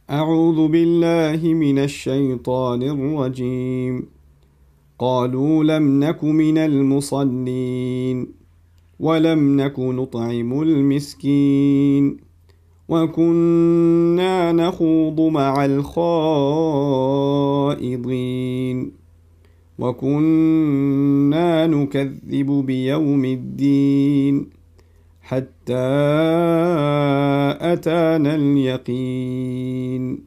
أعوذ بالله من الشيطان الرجيم قالوا لم نك من المصلين ولم نك نطعم المسكين وكنا نخوض مع الخائضين وكنا نكذب بيوم الدين حتى أتانا اليقين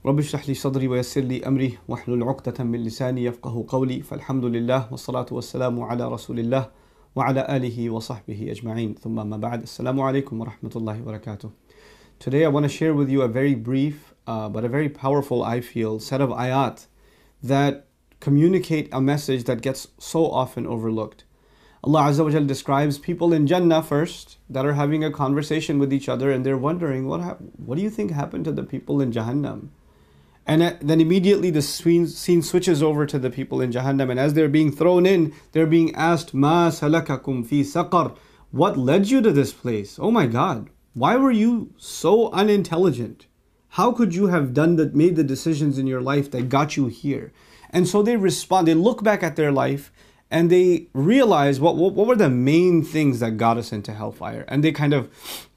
رب اشرح لي صدري ويسر لي أمري واحلل عقدة من لساني يفقه قولي فالحمد لله والصلاة والسلام على رسول الله وعلى آله وصحبه أجمعين ثم ما بعد السلام عليكم ورحمة الله وبركاته. Today I want to share with you a very brief but a very powerful, I feel, set of ayat that communicate a message that gets so often overlooked. Allah Azza wa Jal describes people in Jannah first that are having a conversation with each other and they're wondering, what do you think happened to the people in Jahannam? And then immediately the scene switches over to the people in Jahannam, and as they're being thrown in, they're being asked, Ma salakakum fi saqar? What led you to this place? Oh my God, why were you so unintelligent? How could you have made the decisions in your life that got you here? And so they respond, they look back at their life and they realize what were the main things that got us into hellfire. And they kind of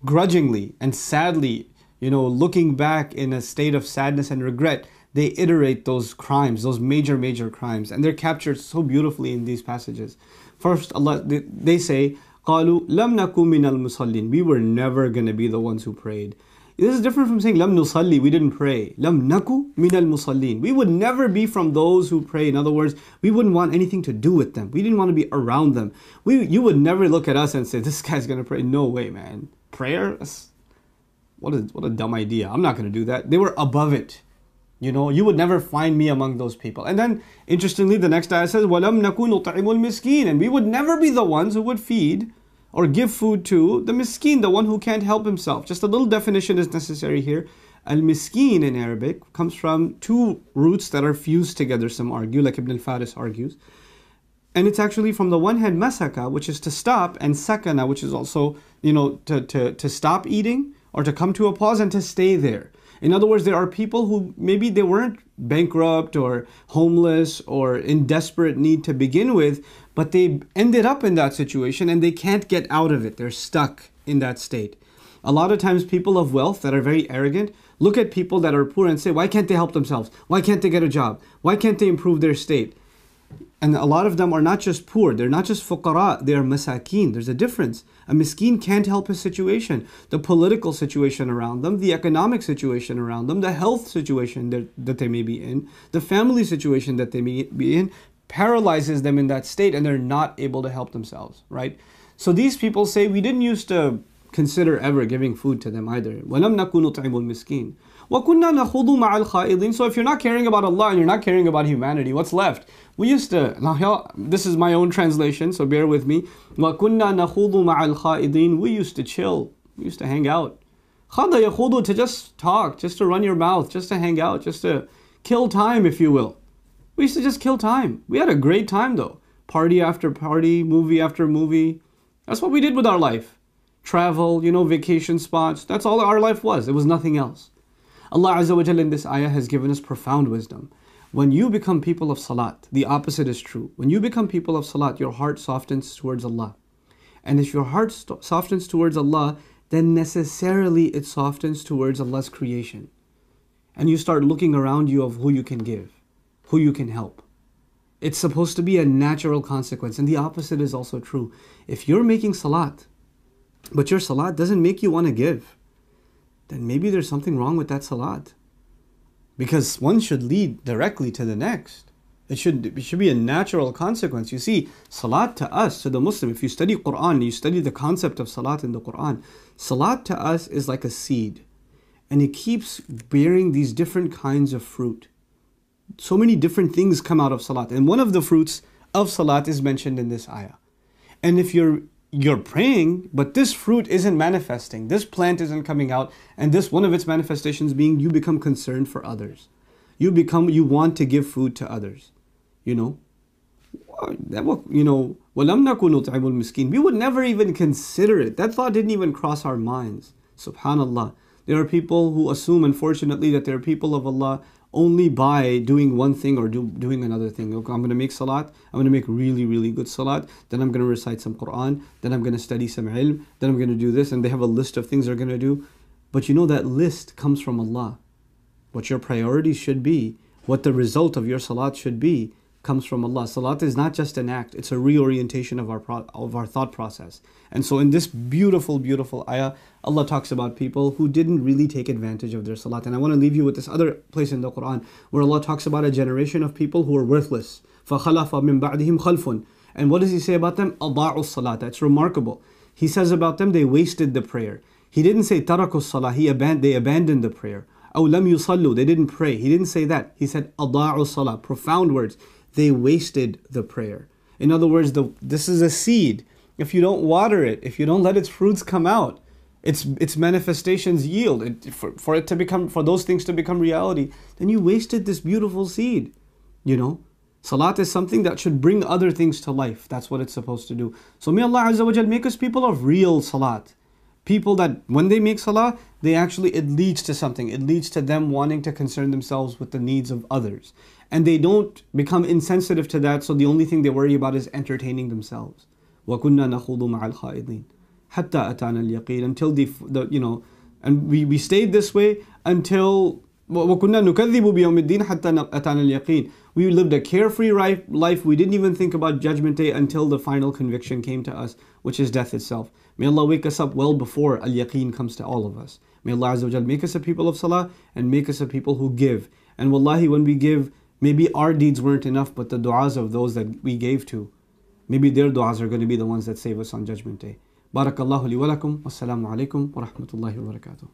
grudgingly and sadly, looking back in a state of sadness and regret, they iterate those crimes, those major crimes. And they're captured so beautifully in these passages. First, they say, قَالُوا لَمْ نَكُ مِنَ الْمُصَلِّينَ. We were never going to be the ones who prayed. This is different from saying, لَمْ نُصَلِّي, we didn't pray. لَمْ نَكُ مِنَ الْمُصَلِّينَ. We would never be from those who pray. In other words, we wouldn't want anything to do with them. We didn't want to be around them. You would never look at us and say, this guy's going to pray. No way, man. Prayer? What a dumb idea. I'm not going to do that. They were above it. You would never find me among those people. And then, interestingly, the next ayah says, وَلَمْ نَكُ نُطْعِمُ الْمِسْكِينَ. And we would never be the ones who would feed or give food to the miskin, the one who can't help himself. Just a little definition is necessary here. Al-miskin in Arabic comes from two roots that are fused together, some argue, like Ibn al-Faris argues. And it's actually from the one hand masaka, which is to stop, and sakana, which is also, to stop eating or to come to a pause and to stay there. In other words, there are people who maybe they weren't bankrupt or homeless or in desperate need to begin with, but they ended up in that situation and they can't get out of it. They're stuck in that state. A lot of times people of wealth that are very arrogant look at people that are poor and say, why can't they help themselves? Why can't they get a job? Why can't they improve their state? And a lot of them are not just poor, they're not just fuqara, they are masakin. There's a difference. A miskin can't help his situation. The political situation around them, the economic situation around them, the health situation that they may be in, the family situation that they may be in, paralyzes them in that state and they're not able to help themselves, right? So these people say, we didn't used to consider ever giving food to them either. وَلَمْ نَكُ نُطْعِمُ الْمِسْكِينَ وَكُنَّا نَخُوضُ مَعَ الْخَائِضِينَ. So if you're not caring about Allah and you're not caring about humanity, what's left? We used to, now this is my own translation, so bear with me. وَكُنَّا نَخُوضُ مَعَ الْخَائِضِينَ. We used to chill, we used to hang out. خَاضَ يَخُوضُ, to just talk, just to run your mouth, just to hang out, just to kill time, if you will. We used to just kill time. We had a great time though. Party after party, movie after movie. That's what we did with our life. Travel, vacation spots. That's all our life was. It was nothing else. Allah Azza wa Jalla in this ayah has given us profound wisdom. When you become people of salat, the opposite is true. When you become people of salat, your heart softens towards Allah. And if your heart softens towards Allah, then necessarily it softens towards Allah's creation. And you start looking around you of who you can give, who you can help. It's supposed to be a natural consequence. And the opposite is also true. If you're making salat, but your salat doesn't make you want to give, then maybe there's something wrong with that salat. Because one should lead directly to the next. It should be a natural consequence. You see, salat to us, to the Muslim, if you study Quran, you study the concept of salat in the Quran, salat to us is like a seed. And it keeps bearing these different kinds of fruit. So many different things come out of salat. And one of the fruits of salat is mentioned in this ayah. And if you're praying, but this fruit isn't manifesting, this plant isn't coming out, and this one of its manifestations being you become concerned for others. You want to give food to others. وَلَمْ نَكُ نُطْعِمُ الْمِسْكِينَ. We would never even consider it. That thought didn't even cross our minds. Subhanallah. There are people who assume, unfortunately, that they're people of Allah only by doing one thing or doing another thing. Okay, I'm going to make salat, I'm going to make really, really good salat, then I'm going to recite some Quran, then I'm going to study some ilm, then I'm going to do this, and they have a list of things they're going to do. But you know that list comes from Allah. What your priorities should be, what the result of your salat should be, comes from Allah. Salat is not just an act, it's a reorientation of our thought process. And so in this beautiful, beautiful ayah, Allah talks about people who didn't really take advantage of their salat. And I want to leave you with this other place in the Quran where Allah talks about a generation of people who are worthless. فَخَلَفَ مِن بَعْدِهِمْ خَلْفٌ. And what does He say about them? أَضَاعُوا الصَّلَاةَ. That's remarkable. He says about them, they wasted the prayer. He didn't say تَرَكُوا الصَّلَاةِ. They abandoned the prayer. أَوْ لَمْ يُصَلُّوا. They didn't pray. He didn't say that. He said أَضَاعُوا الصَّلَاةَ. Profound words. They wasted the prayer. In other words, this is a seed. If you don't water it, if you don't let its fruits come out, its manifestations yield, for those things to become reality, then you wasted this beautiful seed. You know, salat is something that should bring other things to life. That's what it's supposed to do. So may Allah Azza wa Jal make us people of real salat. People that when they make salah, it leads to something. It leads to them wanting to concern themselves with the needs of others. And they don't become insensitive to that, so the only thing they worry about is entertaining themselves. وَكُنَّا نَخُوضُ مَعَ الْخَائِضِينَ حَتَّى أَتَانَا الْيَقِينَ. Until and we stayed this way until وَكُنَّا نُكَذِّبُ بِيَوْمِ الدِّينِ حَتَّى أَتَانَا الْيَقِينَ. We lived a carefree life. We didn't even think about Judgment Day until the final conviction came to us, which is death itself. May Allah wake us up well before al-yaqeen comes to all of us. May Allah Azza wa Jal make us a people of salah and make us a people who give. And wallahi, when we give, maybe our deeds weren't enough, but the du'as of those that we gave to, maybe their du'as are going to be the ones that save us on Judgment Day. Barakallahu li wa lakum. Wassalamu alaikum wa rahmatullahi wa barakatuh.